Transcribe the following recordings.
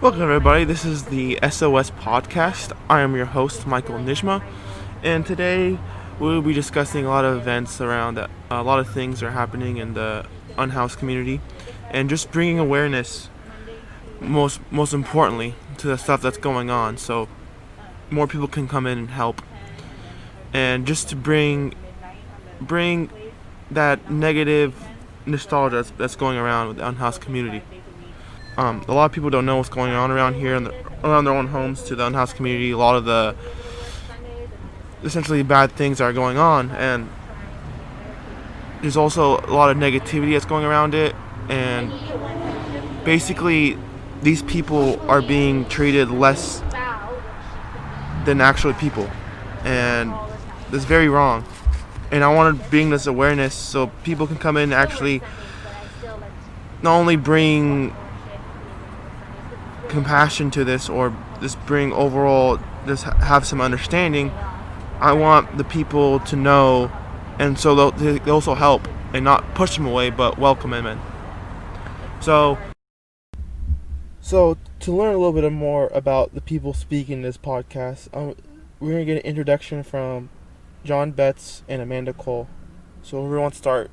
Welcome, everybody. This is the SOS podcast. I am your host, Michael Nijma, and today we'll be discussing a lot of events around a lot of things are happening in the unhoused community, and just bringing awareness, most importantly, to the stuff that's going on, so more people can come in and help, and just to bring that negative nostalgia that's going around with the unhoused community. A lot of people don't know what's going on around here and around their own homes to the unhoused community. A lot of the essentially bad things are going on, and there's also a lot of negativity that's going around it. And basically, these people are being treated less than actual people, and that's very wrong. And I want to bring this awareness so people can come in and actually not only bring compassion to this or just bring overall just have some understanding. I want the people to know, and so they also help and not push them away but welcome them in. So to learn a little bit more about the people speaking in this podcast, we're going to get an introduction from John Betts and Amanda Cole. So everyone start,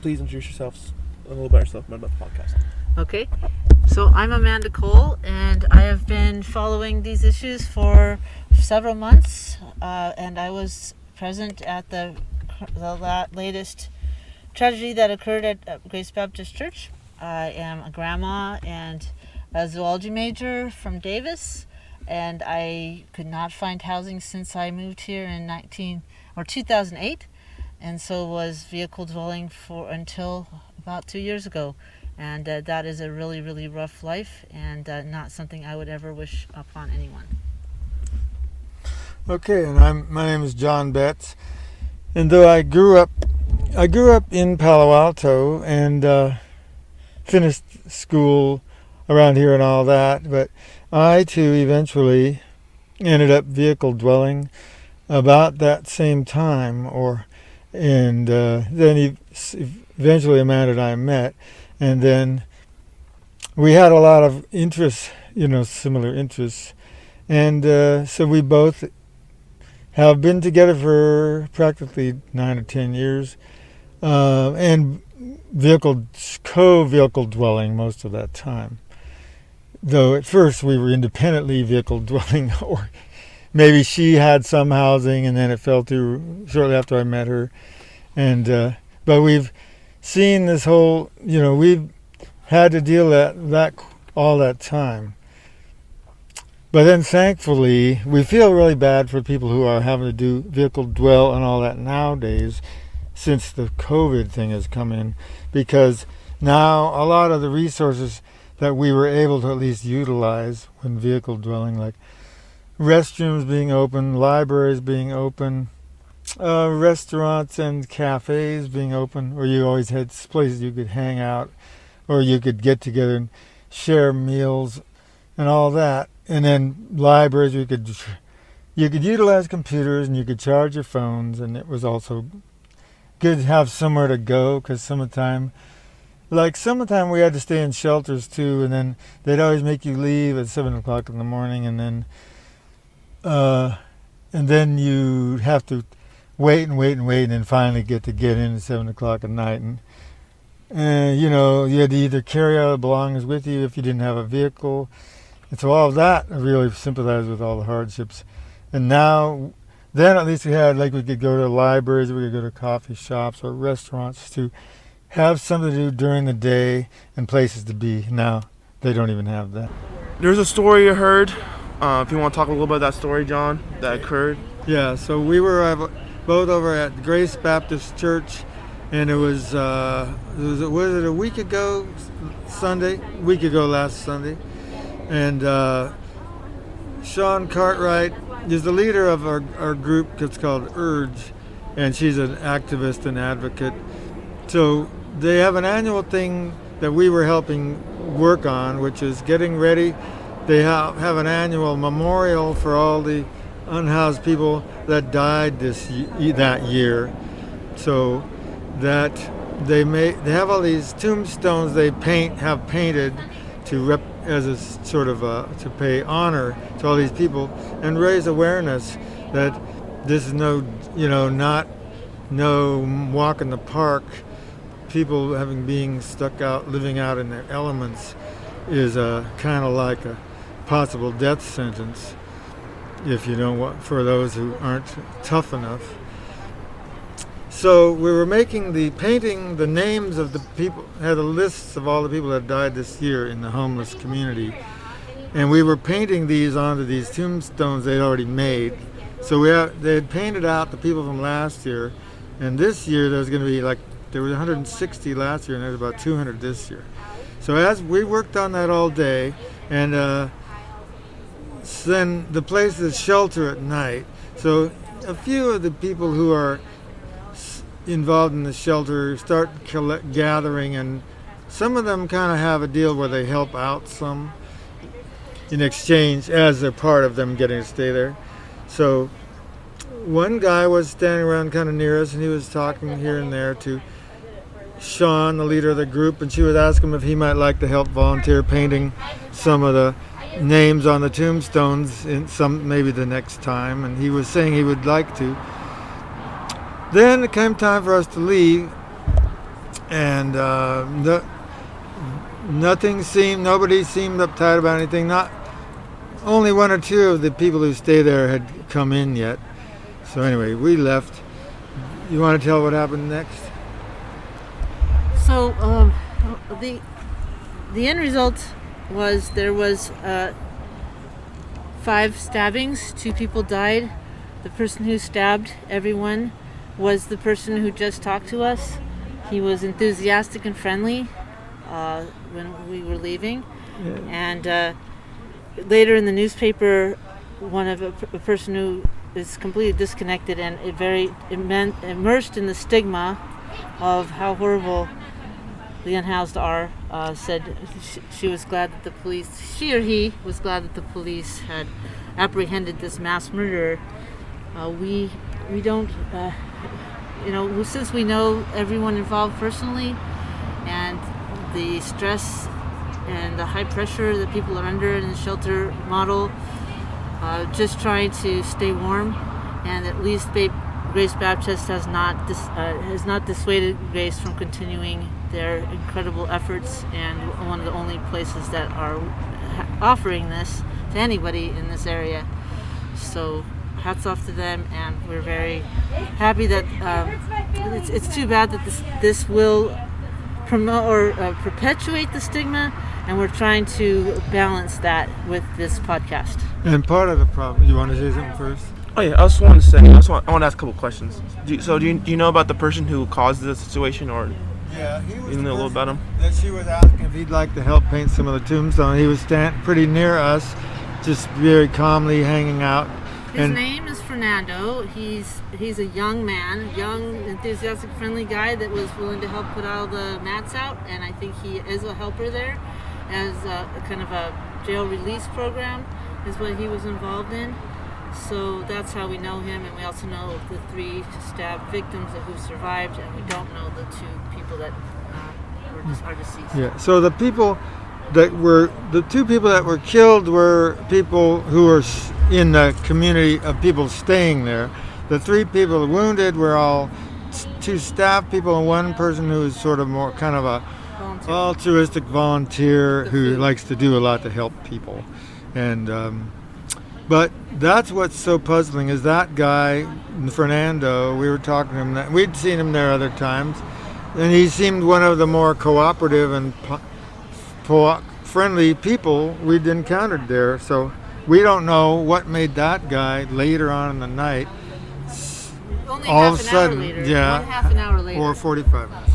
please introduce yourselves a little about yourself about the podcast. Okay, so I'm Amanda Cole, and I have been following these issues for several months, and I was present at the latest tragedy that occurred at Grace Baptist Church. I am a grandma and a zoology major from Davis, and I could not find housing since I moved here in 2008, and so was vehicle dwelling until about 2 years ago. And that is a really, really rough life, and not something I would ever wish upon anyone. Okay, and my name is John Betts, and though I grew up in Palo Alto and finished school around here and all that, but I too eventually ended up vehicle dwelling about that same time, and then eventually Amanda and I met. And then we had a lot of interests, similar interests. And so we both have been together for practically 9 or 10 years. And co-vehicle dwelling most of that time. Though at first we were independently vehicle dwelling, or maybe she had some housing and then it fell through shortly after I met her. And but we've seen this whole, we've had to deal that all that time. But then thankfully, we feel really bad for people who are having to do vehicle dwell and all that nowadays, since the COVID thing has come in, because now a lot of the resources that we were able to at least utilize when vehicle dwelling, like restrooms being open, libraries being open, restaurants and cafes being open, or you always had places you could hang out, or you could get together and share meals and all that. And then libraries, you could utilize computers and you could charge your phones, and it was also good to have somewhere to go, because summertime we had to stay in shelters too, and then they'd always make you leave at 7 o'clock in the morning, and then you have to wait, and then finally get in at 7 o'clock at night. And you had to either carry all the belongings with you if you didn't have a vehicle. And so all of that, I really sympathize with all the hardships. And now, then at least we could go to libraries, we could go to coffee shops or restaurants to have something to do during the day and places to be. Now, they don't even have that. There's a story you heard. If you want to talk a little bit about that story, John, that occurred. Yeah, so we were both over at Grace Baptist Church, and it was it a week ago last Sunday, and Sean Cartwright is the leader of our group. It's called Urge, and she's an activist and advocate. So they have an annual thing that we were helping work on, which is getting ready. They have an annual memorial for all the unhoused people that died that year. So that they have all these tombstones they have painted as a sort of to pay honor to all these people and raise awareness that this is no walk in the park. People being stuck out, living out in their elements, is kind of like a possible death sentence if you don't want, for those who aren't tough enough. So we were painting the names of the people, had a list of all the people that died this year in the homeless community, and we were painting these onto these tombstones they'd already made. So they had painted out the people from last year, and this year there's going to be there were 160 last year and there's about 200 this year. So as we worked on that all day, and then the place is shelter at night. So a few of the people who are involved in the shelter start gathering, and some of them kind of have a deal where they help out some in exchange as a part of them getting to stay there. So one guy was standing around kind of near us, and he was talking here and there to Sean, the leader of the group, and she would ask him if he might like to help volunteer painting some of the names on the tombstones maybe the next time, and he was saying he would like to. Then it came time for us to leave, and nobody seemed uptight about anything. Only one or two of the people who stay there had come in yet. So anyway, we left. You want to tell what happened next? So the end result was there was 5 stabbings. 2 people died. The person who stabbed everyone was the person who just talked to us. He was enthusiastic and friendly when we were leaving. Yeah. And later in the newspaper, a person who is completely disconnected and very immersed in the stigma of how horrible the unhoused are, said she was glad that the police, she or he was glad that the police had apprehended this mass murderer. We don't, since we know everyone involved personally, and the stress and the high pressure that people are under in the shelter model, just trying to stay warm, and at least Grace Baptist has not dissuaded Grace from continuing their incredible efforts, and one of the only places that are offering this to anybody in this area. So hats off to them, and we're very happy that it's too bad that this will promote or perpetuate the stigma, and we're trying to balance that with this podcast. And part of the problem, you want to say something first? Oh yeah, I just want to ask a couple questions. Do you know about the person who caused the situation, or he was you know a little about him? That she was asking if he'd like to help paint some of the tombstones. He was standing pretty near us, just very calmly hanging out. His name is Fernando. He's a young man, enthusiastic, friendly guy that was willing to help put all the mats out, and I think he is a helper there, as a kind of a jail release program is what he was involved in. So that's how we know him, and we also know the 3 stabbed victims who survived, and we don't know the 2 people that are deceased. Yeah. So the 2 people that were killed were people who were in the community of people staying there. The 3 people wounded were all 2 staff people and 1 person who is sort of more kind of a altruistic volunteer who likes to do a lot to help people. And but that's what's so puzzling is that guy, Fernando, we were talking to him, we'd seen him there other times, and he seemed one of the more cooperative and friendly people we'd encountered there. So we don't know what made that guy later on in the night, only all of a half sudden, half an hour later, or 45 minutes.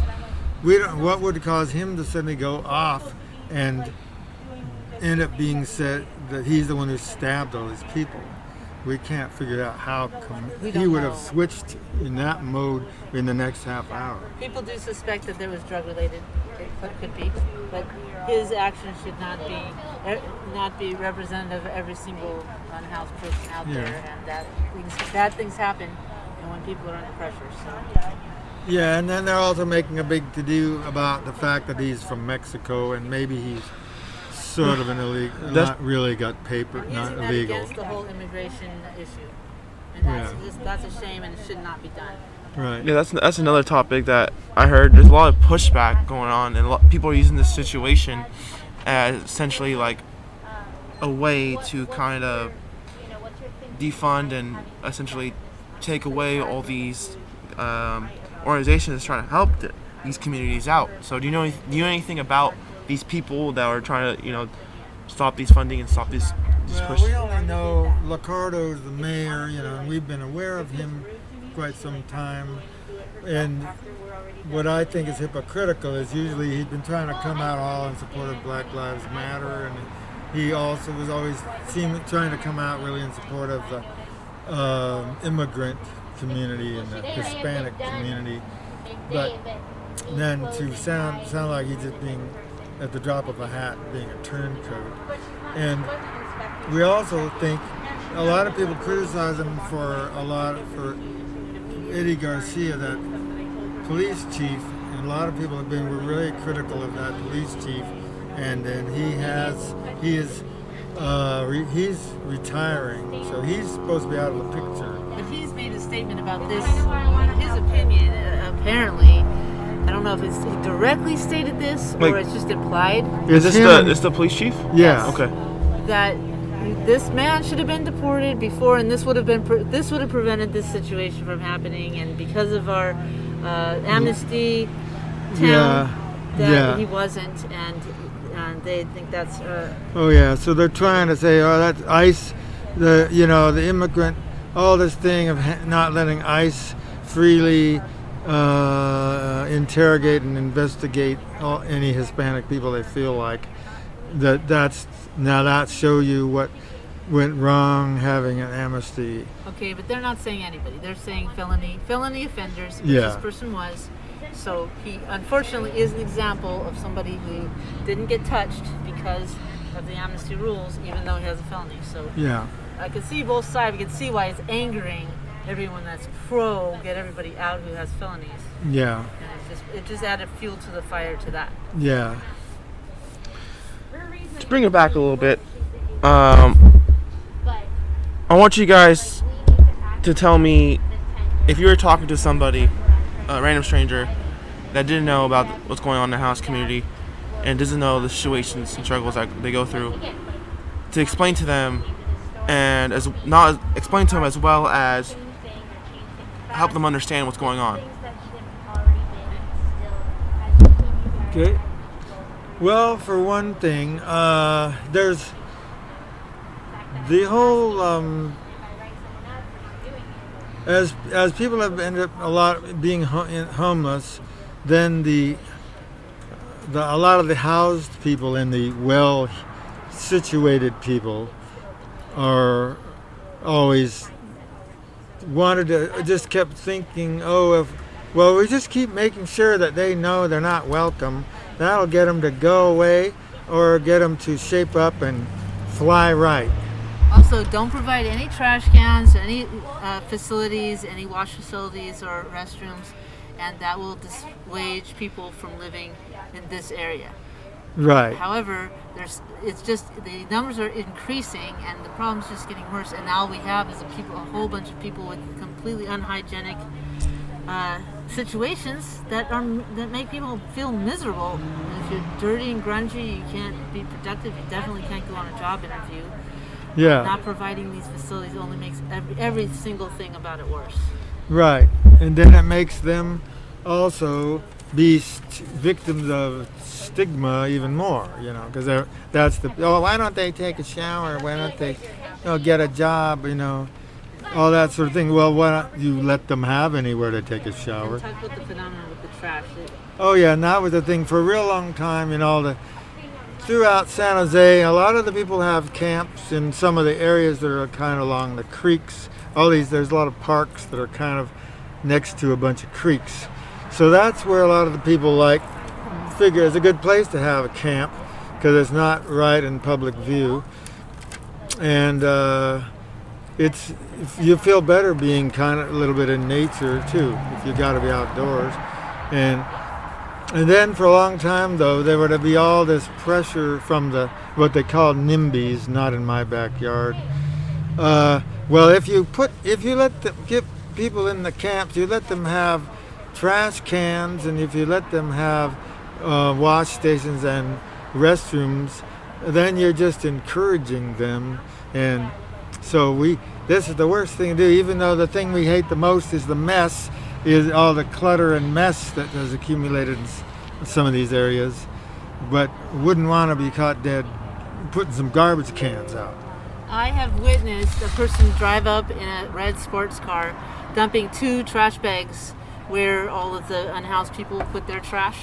We don't. What would cause him to suddenly go off and end up being said that he's the one who stabbed all these people? We can't figure out how come he would have switched in that mode in the next half hour. People do suspect that there was drug related. It could be, but his actions should not be representative of every single unhoused person out there, and that bad things happen, and when people are under pressure. So. Yeah, and then they're also making a big to-do about the fact that he's from Mexico, and maybe he's sort of an illegal, That's- not really got paper, I'm not using that illegal. against the whole immigration issue, and that's a shame, and it should not be done. Right. Yeah, that's another topic that I heard. There's a lot of pushback going on, and people are using this situation as essentially like a way to kind of defund and essentially take away all these organizations that's trying to help these communities out. So do you know anything about these people that are trying to stop these funding and stop these Well, push? we only know Liccardo's the mayor, and we've been aware of him quite some time. And what I think is hypocritical is usually he's been trying to come out all in support of Black Lives Matter, and he also was always trying to come out really in support of the immigrant community and the Hispanic community. But then to sound like he's just being at the drop of a hat, being a turncoat. And we also think a lot of people criticize him for Eddie Garcia, that police chief, and a lot of people were really critical of that police chief. And then he's retiring, so he's supposed to be out of the picture. But he's made a statement about this. His opinion, apparently, I don't know if it's he directly stated this or it's just implied. Is this the police chief? Yeah. Okay. That this man should have been deported before, and this would have prevented this situation from happening. And because of our amnesty town, he wasn't, and they think that's. Oh yeah, so they're trying to say, that's ICE, the immigrant, all this thing of not letting ICE freely interrogate and investigate any Hispanic people they feel like. That show you what went wrong having an amnesty. Okay, but they're not saying anybody. They're saying felony offenders, which Yeah. this person was. So he unfortunately is an example of somebody who didn't get touched because of the amnesty rules, even though he has a felony. So Yeah. I can see both sides. We can see why it's angering everyone that's pro get everybody out who has felonies. Yeah. And it just added fuel to the fire to that. Yeah. To bring it back a little bit, I want you guys to tell me if you were talking to somebody, a random stranger, that didn't know about what's going on in the house community and doesn't know the situations and struggles that they go through, to explain to them and explain to them as well as help them understand what's going on. Okay. Well, for one thing, there's the whole as people have ended up a lot being homeless, then a lot of the housed people and the well situated people are always just kept thinking, we just keep making sure that they know they're not welcome. That'll get them to go away or get them to shape up and fly right. Also, don't provide any trash cans, any facilities, any wash facilities or restrooms, and that will dissuade people from living in this area. Right. However, it's just the numbers are increasing, and the problem's just getting worse. And all we have is a whole bunch of people with completely unhygienic situations that make people feel miserable. And if you're dirty and grungy, you can't be productive. You definitely can't go on a job interview. Yeah. Not providing these facilities only makes every single thing about it worse. Right. And then it makes them also be victims of stigma even more, because why don't they take a shower? Why don't they get a job, all that sort of thing. Well, why don't you let them have anywhere to take a shower? Talk about the phenomenon with the trash. Oh yeah, and that was the thing for a real long time, throughout San Jose. A lot of the people have camps in some of the areas that are kind of along the creeks. There's a lot of parks that are kind of next to a bunch of creeks. So that's where a lot of the people figure it's a good place to have a camp because it's not right in public view. And you feel better being kind of a little bit in nature too, if you got to be outdoors. And And then for a long time, though, there would be all this pressure from the what they call NIMBYs, not in my backyard. Well, if you let them get people in the camps, you let them have trash cans, and if you let them have wash stations and restrooms, then you're just encouraging them. And so this is the worst thing to do, even though the thing we hate the most is the mess, is all the clutter and mess that has accumulated in some of these areas. But wouldn't want to be caught dead putting some garbage cans out. I have witnessed a person drive up in a red sports car dumping 2 trash bags where all of the unhoused people put their trash.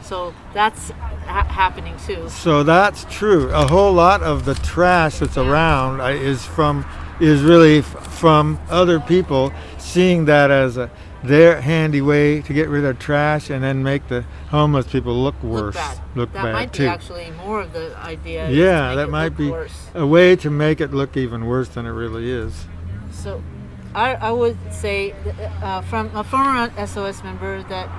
So that's happening too. So that's true. A whole lot of the trash that's around is really from other people seeing that as their handy way to get rid of trash and then make the homeless people look worse. Look that bad might too. be actually more of the idea. Yeah, that might be worse. a way to make it look even worse than it really is. So I would say from a former SOS member that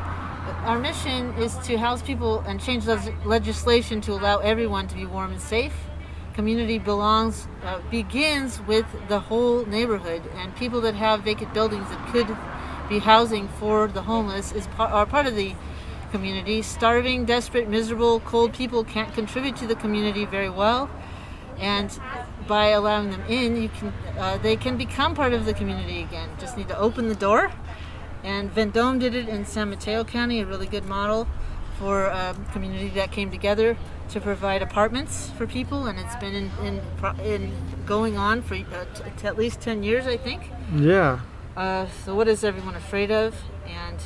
our mission is to house people and change legislation to allow everyone to be warm and safe. Community begins with the whole neighborhood, and people that have vacant buildings that could be housing for the homeless are part of the community. Starving, desperate, miserable, cold people can't contribute to the community very well, and by allowing them in, they can become part of the community again. Just need to open the door. And Vendome did it in San Mateo County, a really good model for a community that came together to provide apartments for people, and it's been in going on for at least 10 years, I think. Yeah. So what is everyone afraid of, and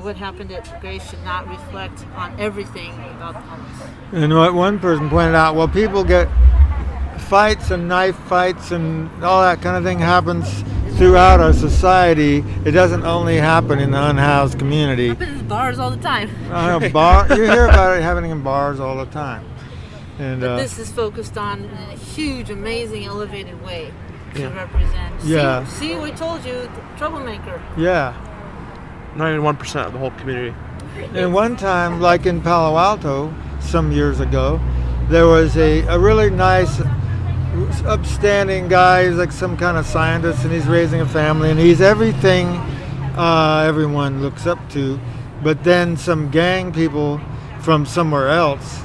what happened at Grace should not reflect on everything about the homeless. And what one person pointed out, well, people get fights and knife fights and all that kind of thing happens throughout our society. It doesn't only happen in the unhoused community. It happens in bars all the time. You hear about it happening in bars all the time. And but this is focused on in a huge, amazing, elevated way to Yeah. represent. Yeah. See, we told you, the troublemaker. Yeah. 91% of the whole community. And one time, like in Palo Alto some years ago, there was a really nice upstanding guy. He's like some kind of scientist, and he's raising a family, and he's everything everyone looks up to. But then some gang people from somewhere else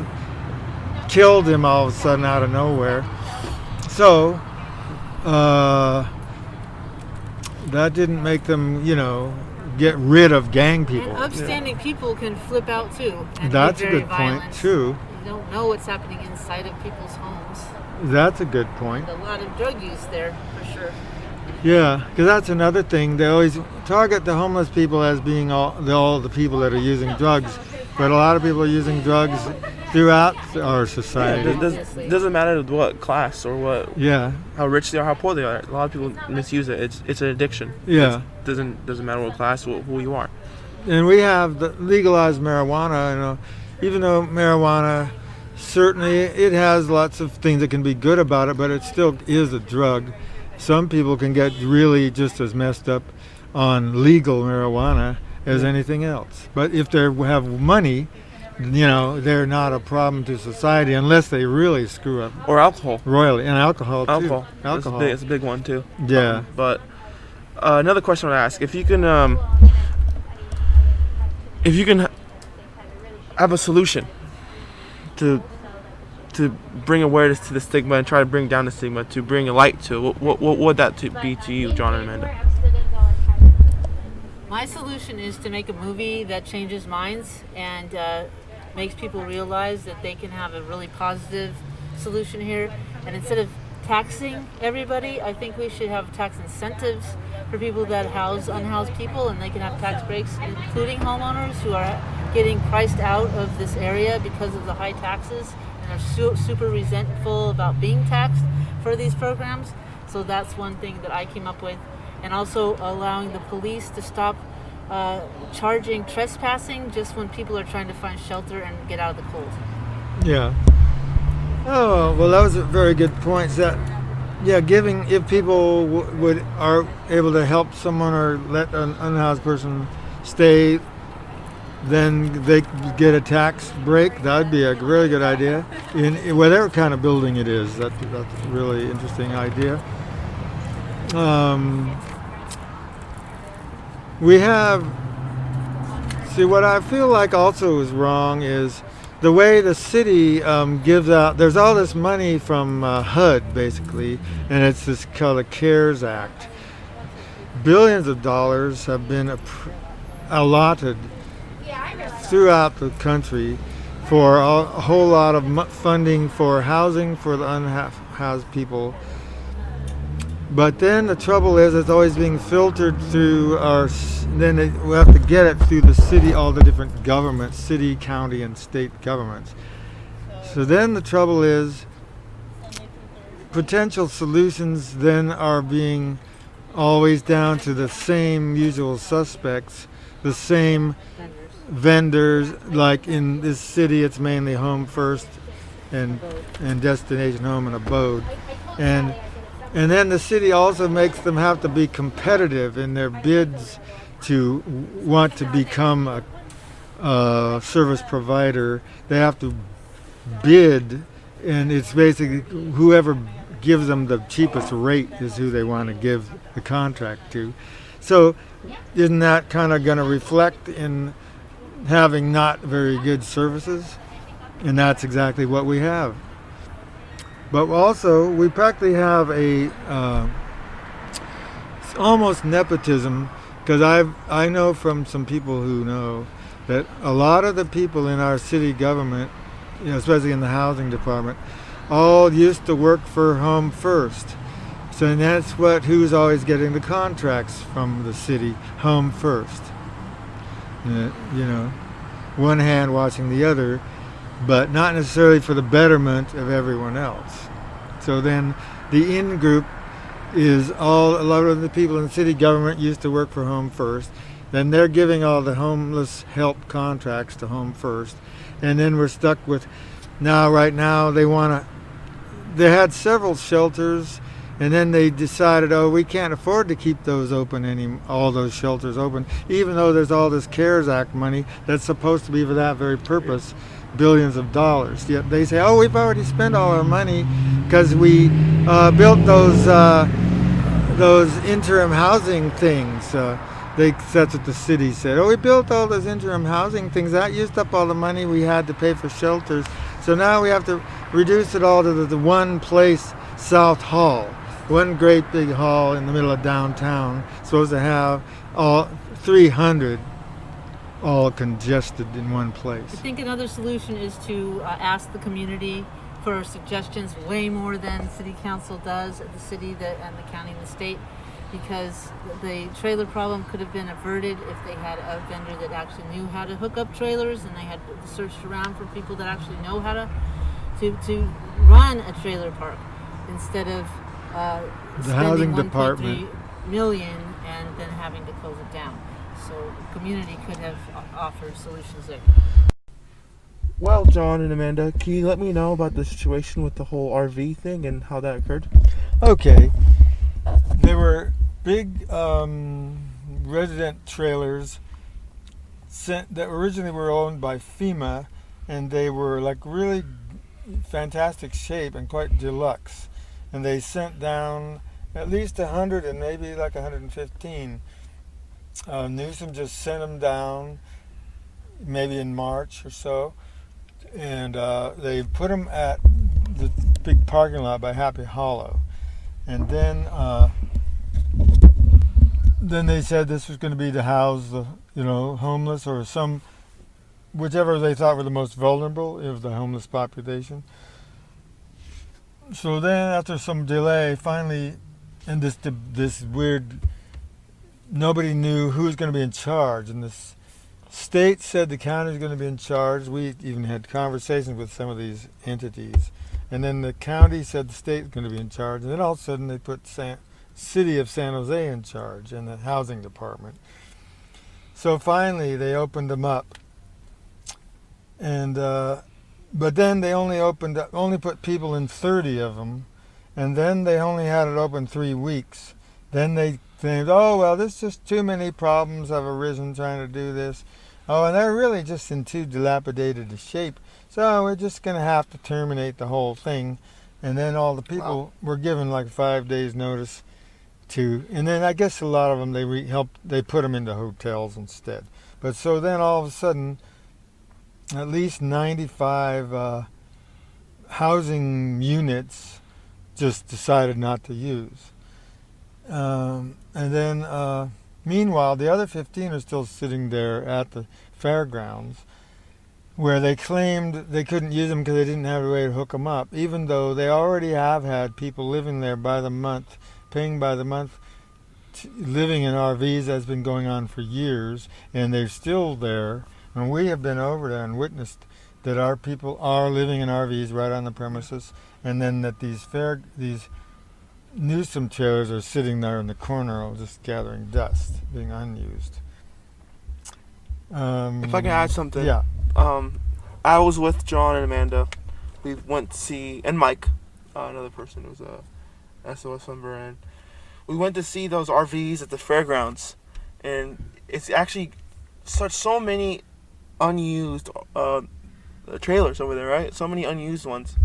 killed him all of a sudden out of nowhere. So that didn't make them, get rid of gang people. And upstanding people can flip out too. And That's be a very good violent. point too. You don't know what's happening inside of people's homes. That's a good point. A lot of drug use there, for sure. Yeah, because that's another thing. They always target the homeless people as being all the people that are using drugs, but a lot of people are using drugs throughout our society. It doesn't matter what class or how rich they are, how poor they are. A lot of people misuse it. It's an addiction. Yeah. It doesn't matter what class, who you are. And we have the legalized marijuana. Even though marijuana, certainly it has lots of things that can be good about it, but it still is a drug. Some people can get really just as messed up on legal marijuana as anything else. But if they have money, they're not a problem to society unless they really screw up. Or alcohol. Royally. And alcohol, too. Alcohol. It's a big one, too. Yeah. But another question I want to ask. If you can have a solution to bring awareness to the stigma and try to bring down the stigma, to bring a light to it, what would that be to you, John and Amanda? My solution is to make a movie that changes minds and makes people realize that they can have a really positive solution here. And instead of taxing everybody, I think we should have tax incentives for people that house unhoused people, and they can have tax breaks, including homeowners who are getting priced out of this area because of the high taxes and are super resentful about being taxed for these programs. So that's one thing that I came up with. And also allowing the police to stop charging trespassing just when people are trying to find shelter and get out of the cold. Yeah. Oh, well, that was a very good point. If people are able to help someone or let an unhoused person stay, then they get a tax break. That would be a really good idea. In whatever kind of building it is, that's a really interesting idea. We have, see, what I feel like also is wrong is the way the city gives out. There's all this money from HUD, basically, and it's this called the CARES Act. Billions of dollars have been allotted throughout the country for a whole lot of funding for housing for the unhoused people. But then the trouble is it's always being filtered through we have to get it through the city, all the different governments, city, county, and state governments. So then the trouble is potential solutions then are being always down to the same usual suspects, the same vendors. Like in this city, it's mainly Home First and Destination Home and Abode. And then the city also makes them have to be competitive in their bids to want to become a service provider. They have to bid, and it's basically whoever gives them the cheapest rate is who they want to give the contract to. So isn't that kind of going to reflect in having not very good services? And that's exactly what we have. But also, we practically have almost nepotism, because I know from some people who know that a lot of the people in our city government, especially in the housing department, all used to work for Home First. So that's who's always getting the contracts from the city, Home First. One hand washing the other, but not necessarily for the betterment of everyone else. So then the in-group is a lot of the people in the city government used to work for Home First. Then they're giving all the homeless help contracts to Home First. And then we're stuck with, right now they had several shelters, and then they decided, we can't afford to keep those open, all those shelters open, even though there's all this CARES Act money that's supposed to be for that very purpose. Billions of dollars. Yet they say, we've already spent all our money because we built those interim housing things. That's what the city said. We built all those interim housing things. That used up all the money we had to pay for shelters. So now we have to reduce it all to the one place, South Hall. One great big hall in the middle of downtown. Supposed to have all 300 all congested in one place. I think another solution is to ask the community for suggestions way more than city council does at the city and the county and the state, because the trailer problem could have been averted if they had a vendor that actually knew how to hook up trailers, and they had searched around for people that actually know how to run a trailer park, instead of spending $1.3 million and then having to close it down. So the community could have offered solutions there. Well, John and Amanda, can you let me know about the situation with the whole RV thing and how that occurred? Okay. There were big resident trailers that originally were owned by FEMA, and they were like really fantastic shape and quite deluxe. And they sent down at least 100 and maybe like 115. Newsom just sent them down maybe in March or so, and they put them at the big parking lot by Happy Hollow. And then they said this was going to be to house the homeless, or whichever they thought were the most vulnerable of the homeless population. So then after some delay, finally, and this weird, nobody knew who was going to be in charge, and the state said the county was going to be in charge. We even had conversations with some of these entities, and then the county said the state was going to be in charge, and then all of a sudden they put city of San Jose in charge and the housing department. So finally they opened them up, and but then they only put people in 30 of them, and then they only had it open 3 weeks. Then they think, there's just too many problems have arisen trying to do this. Oh, and they're really just in too dilapidated a shape. So we're just going to have to terminate the whole thing. And then all the people were given like 5 days notice to, and then I guess a lot of them they put them into hotels instead. But so then all of a sudden, at least 95 housing units just decided not to use. And then meanwhile, the other 15 are still sitting there at the fairgrounds, where they claimed they couldn't use them because they didn't have a way to hook them up, even though they already have had people living there by the month, paying by the month, living in RVs. That's been going on for years, and they're still there. And we have been over there and witnessed that our people are living in RVs right on the premises, and then that these Newsom trailers are sitting there in the corner just gathering dust, being unused. If I can add something. Yeah. I was with John and Amanda. We went to see, and Mike, another person who was a SOS member, and we went to see those RVs at the fairgrounds. And it's actually so many unused trailers over there, right? So many unused ones.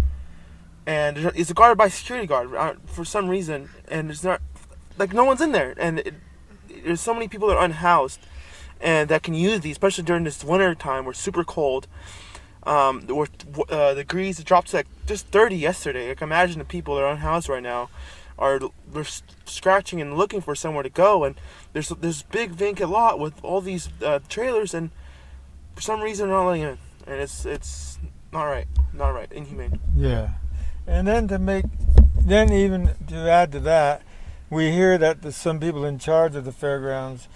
And it's guarded by a security guard for some reason, and it's not like no one's in there, and there's so many people that are unhoused and that can use these, especially during this winter time. We're super cold. Degrees, it dropped to like just 30 yesterday. Like, imagine the people that are unhoused right now they're scratching and looking for somewhere to go, and there's this big vacant lot with all these trailers, and for some reason they're not letting in, and it's not right, inhumane. Yeah. And then even to add to that, we hear that some people in charge of the fairgrounds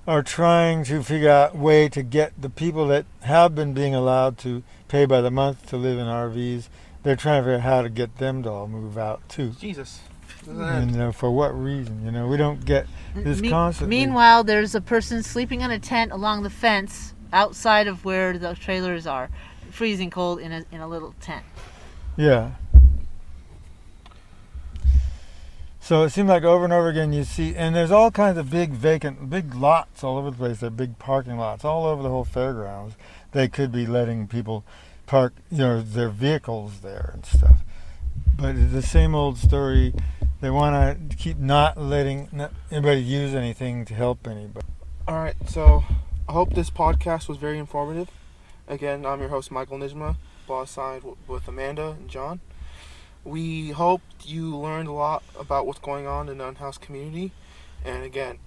are trying to figure out a way to get the people that have been being allowed to pay by the month to live in RVs. They're trying to figure out how to get them to all move out too. Jesus. And for what reason? We don't get this constantly. Meanwhile, there's a person sleeping in a tent along the fence outside of where the trailers are, freezing cold in a little tent. Yeah. So it seems like over and over again you see, and there's all kinds of big lots all over the place. They're big parking lots all over the whole fairgrounds. They could be letting people park, their vehicles there and stuff. But it's the same old story. They want to keep not letting anybody use anything to help anybody. All right, so I hope this podcast was very informative. Again, I'm your host, Michael Nijma, boss side with Amanda and John. We hope you learned a lot about what's going on in the unhoused community. And again,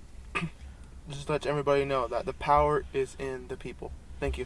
just let everybody know that the power is in the people. Thank you.